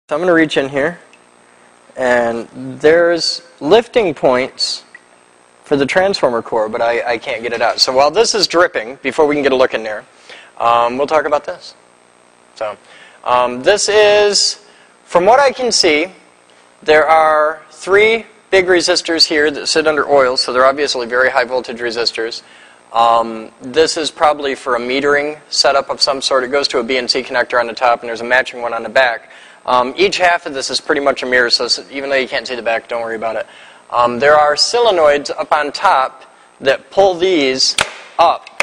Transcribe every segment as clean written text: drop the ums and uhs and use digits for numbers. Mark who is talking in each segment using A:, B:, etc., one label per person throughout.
A: So I'm going to reach in here, and there's lifting points for the transformer core, but I can't get it out. So while this is dripping, before we can get a look in there, we'll talk about this. So this is, from what I can see, there are 3 big resistors here that sit under oil, so they're obviously very high voltage resistors. This is probably for a metering setup of some sort. It goes to a BNC connector on the top, and there's a matching one on the back. Each half of this is pretty much a mirror, so even though you can't see the back, don't worry about it. There are solenoids up on top that pull these up,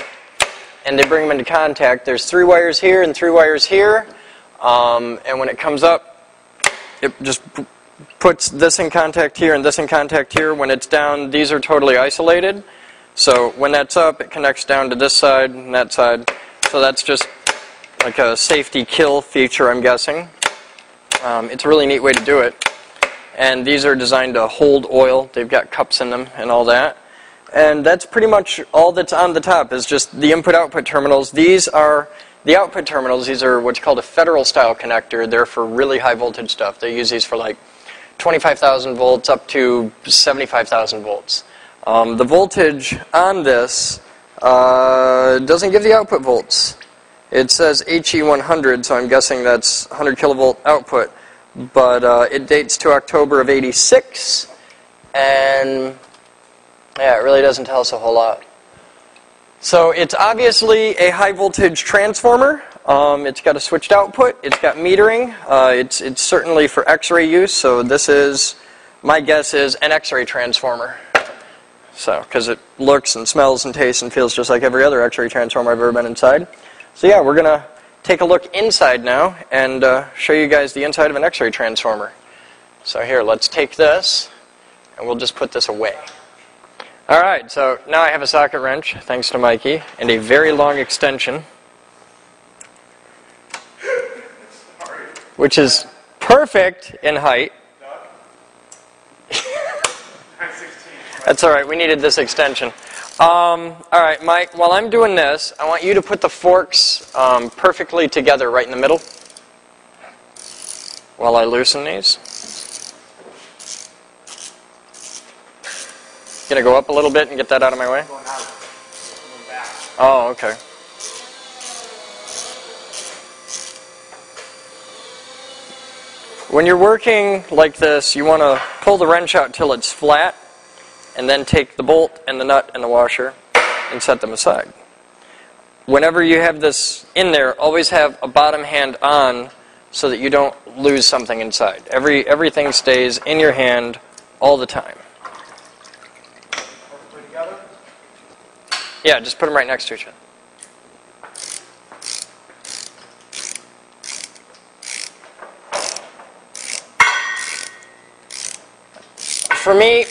A: and they bring them into contact. There's 3 wires here and 3 wires here, and when it comes up, it just puts this in contact here and this in contact here. When it's down, these are totally isolated. So when that's up, it connects down to this side and that side. So that's just like a safety kill feature, I'm guessing. It's a really neat way to do it. And these are designed to hold oil. They've got cups in them and all that. And that's pretty much all that's on the top is just the input-output terminals. These are the output terminals. These are what's called a federal style connector. They're for really high voltage stuff. They use these for like 25,000 volts up to 75,000 volts. The voltage on this doesn't give the output volts. It says HE100, so I'm guessing that's 100 kilovolt output. But it dates to October of '86, and yeah, it really doesn't tell us a whole lot. So it's obviously a high voltage transformer. It's got a switched output. It's got metering. It's certainly for X-ray use. So this is, my guess is, an X-ray transformer. So because it looks and smells and tastes and feels just like every other X-ray transformer I've ever been inside. So yeah, we're gonna take a look inside now and show you guys the inside of an X-ray transformer. So here, let's take this and we'll just put this away. Alright, so now I have a socket wrench, thanks to Mikey, and a very long extension, which is perfect in height. That's alright, we needed this extension. Alright, Mike, while I'm doing this, I want you to put the forks perfectly together right in the middle while I loosen these. Gonna go up a little bit and get that out of my way? Oh, okay. When you're working like this, you want to pull the wrench out till it's flat, and then take the bolt and the nut and the washer and set them aside. Whenever you have this in there, always have a bottom hand on so that you don't lose something inside. Everything stays in your hand all the time.
B: Perfectly together?
A: Yeah, just put them right next to each other. For me,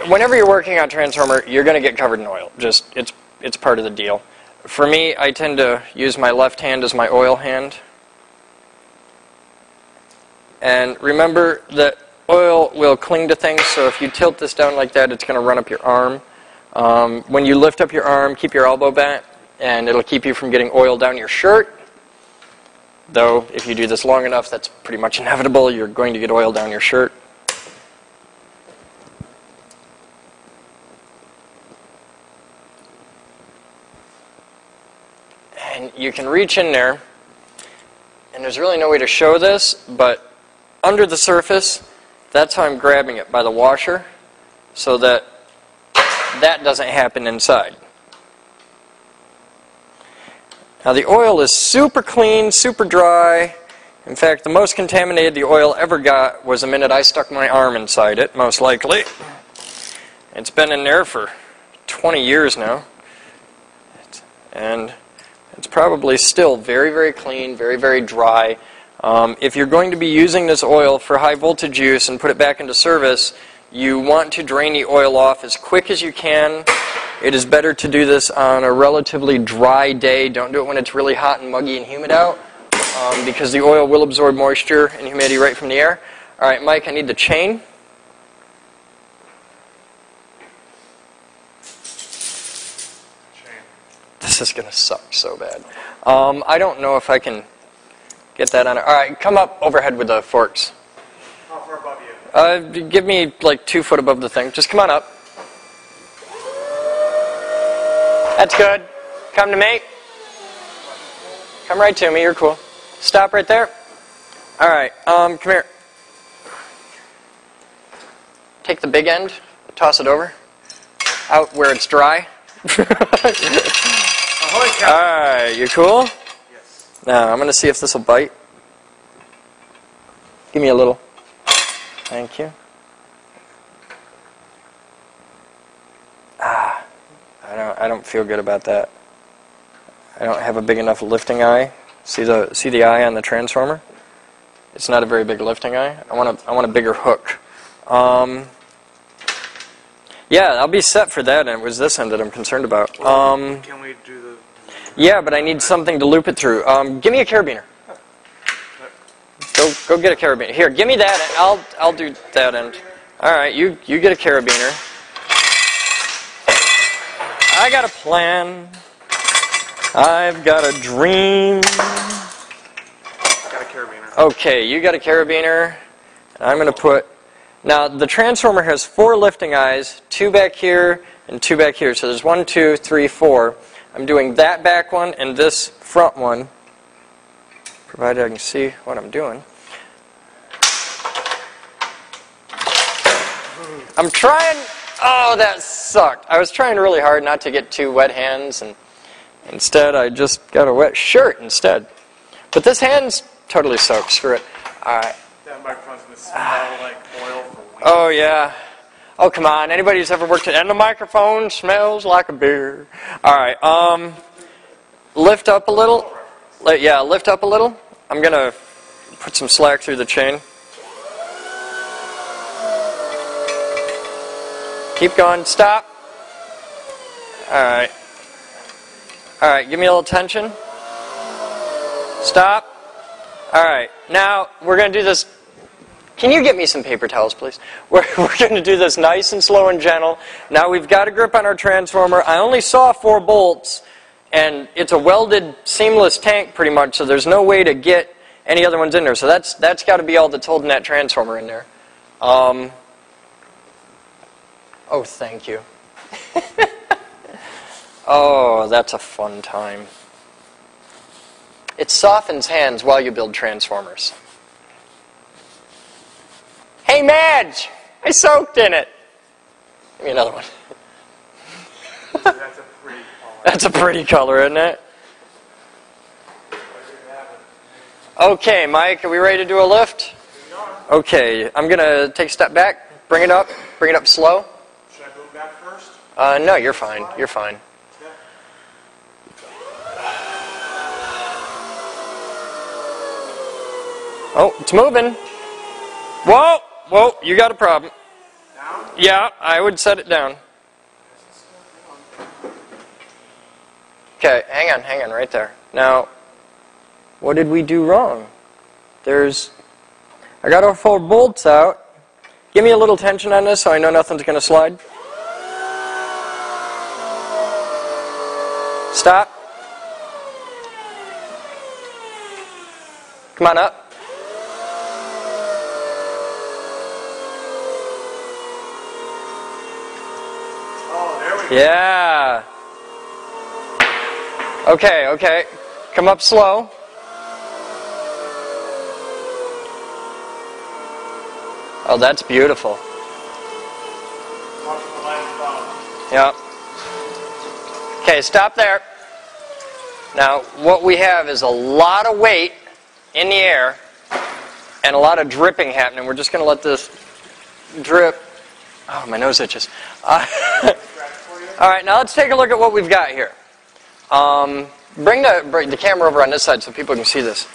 A: whenever you're working on a transformer, you're going to get covered in oil. Just it's part of the deal. For me, I tend to use my left hand as my oil hand. And remember that oil will cling to things, so if you tilt this down like that, it's going to run up your arm. When you lift up your arm, keep your elbow bent, and it'll keep you from getting oil down your shirt. Though, if you do this long enough, that's pretty much inevitable. You're going to get oil down your shirt. And you can reach in there, and there's really no way to show this, but under the surface, that's how I'm grabbing it, by the washer, so that that doesn't happen inside. Now the oil is super clean, super dry. In fact, the most contaminated the oil ever got was the minute I stuck my arm inside it, most likely. It's been in there for 20 years now. And it's probably still very, very clean, very, very dry. If you're going to be using this oil for high voltage use and put it back into service, you want to drain the oil off as quick as you can. It is better to do this on a relatively dry day. Don't do it when it's really hot and muggy and humid out, because the oil will absorb moisture and humidity right from the air. All right, Mike, I need the chain. This is going to suck so bad. I don't know if I can Get that on it. All right, come up overhead with the forks.
B: How far above you?
A: Give me like 2 foot above the thing. Just come on up. That's good. Come to me. Come right to me. You're cool. Stop right there. All right. Come here. Take the big end. Toss it over. Out where it's dry. Alright, you cool?
B: Yes.
A: Now, I'm going to see if this will bite. Give me a little. Thank you. I don't feel good about that. I don't have a big enough lifting eye. See the eye on the transformer? It's not a very big lifting eye. I want a bigger hook. Yeah, I'll be set for that, and it was this end that I'm concerned about.
B: Can we do the...
A: Yeah, but I need something to loop it through. Give me a carabiner. Go get a carabiner. Here, give me that end. I'll do that end. All right, you get a carabiner. I got a plan. I've got a dream.
B: Got a carabiner.
A: Okay, you got a carabiner. I'm going to put... Now, the transformer has 4 lifting eyes, 2 back here and 2 back here. So there's 1, 2, 3, 4. I'm doing that back one and this front one, provided I can see what I'm doing. I'm trying... Oh, that sucked. I was trying really hard not to get 2 wet hands, and instead I just got a wet shirt instead. But this hand's totally soaked. Screw it. All right.
B: That microphone's going to smell like oil for weeks.
A: Oh, yeah. Oh, come on. Anybody who's ever worked at... And the microphone smells like a beer. All right. Lift up a little. Yeah, lift up a little. I'm going to put some slack through the chain. Keep going. Stop. All right. All right. Give me a little tension. Stop. All right. Now, we're going to do this... Can you get me some paper towels, please? We're going to do this nice and slow and gentle. Now we've got a grip on our transformer. I only saw 4 bolts, and it's a welded, seamless tank pretty much, so there's no way to get any other ones in there. So that's got to be all that's holding that transformer in there. Oh, thank you. Oh, that's a fun time. It softens hands while you build transformers. Hey, Madge! I soaked in it. Give me another one.
B: That's a pretty color.
A: That's a pretty color, isn't it? Okay, Mike, are we ready to do a lift? Okay, I'm going to take a step back, bring it up slow.
B: Should I go back first?
A: No, you're fine. You're fine. Oh, it's moving. Whoa! Whoa, you got a problem.
B: Down?
A: Yeah, I would set it down. Okay, hang on, right there. Now, what did we do wrong? I got our 4 bolts out. Give me a little tension on this so I know nothing's going to slide. Stop. Come on up. Yeah. Okay. Come up slow. Oh, that's beautiful. Yep. Okay, stop there. Now, what we have is a lot of weight in the air and a lot of dripping happening. We're just going to let this drip. Oh, my nose itches. All right, now let's take a look at what we've got here. Bring the camera over on this side so people can see this.